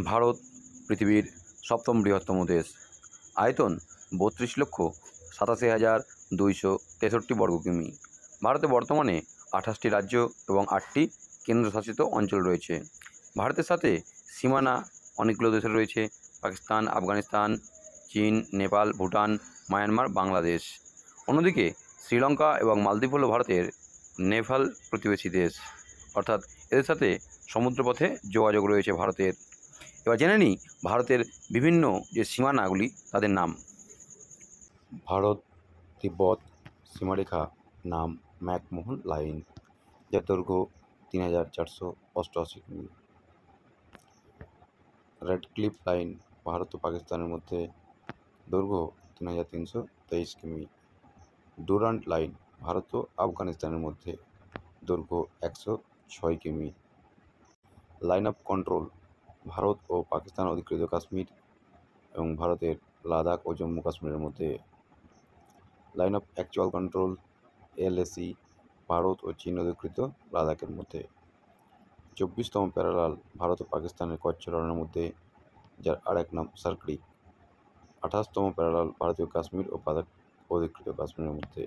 ভারত পৃথিবীর সপ্তম বৃহত্তম দেশ। আয়তন ৩২,৮৭,২৬৩ বর্গ কিমি। ভারতে বর্তমানে ২৮টি রাজ্য এবং ৮টি কেন্দ্রশাসিত অঞ্চল রয়েছে। ভারতের সাথে সীমানা অনেকগুলো দেশের রয়েছে: পাকিস্তান, আফগানিস্তান, চীন, নেপাল, ভুটান, মায়ানমার, বাংলাদেশ। অন্যদিকে শ্রীলঙ্কা এবং মালদ্বীপ হল ভারতের নেভাল প্রতিবেশী দেশ, অর্থাৎ এদের সাথে সমুদ্রপথে যোগাযোগ রয়েছে ভারতের। এবার জেনে নিই ভারতের বিভিন্ন যে সীমানাগুলি তাদের নাম। ভারত তিব্বত সীমারেখা নাম ম্যাকমোহন লাইন, যার দৈর্ঘ্য ৩,৪৮৮ কিমি। রেড ক্লিফ লাইন ভারত ও পাকিস্তানের মধ্যে, দৈর্ঘ্য ৩,৩২৩ কিমি। ডুরান্ট লাইন ভারত ও আফগানিস্তানের মধ্যে, দৈর্ঘ্য ১০৬ কিমি। লাইন অফ কন্ট্রোল ভারত ও পাকিস্তান অধিকৃত কাশ্মীর এবং ভারতের লাদাখ ও জম্মু কাশ্মীরের মধ্যে। Line of actual control LAC Bharat ও চীন অধিকৃত লাদাখের মধ্যে। ২৪তম প্যারালাল ভারত ও পাকিস্তানের কচ্ছ রণের মধ্যে, যার আরেক নাম সার্ক্রিক। ২৮তম প্যারালাল ভারতীয় কাশ্মীর ও লাদাখ অধিকৃত কাশ্মীরের মধ্যে।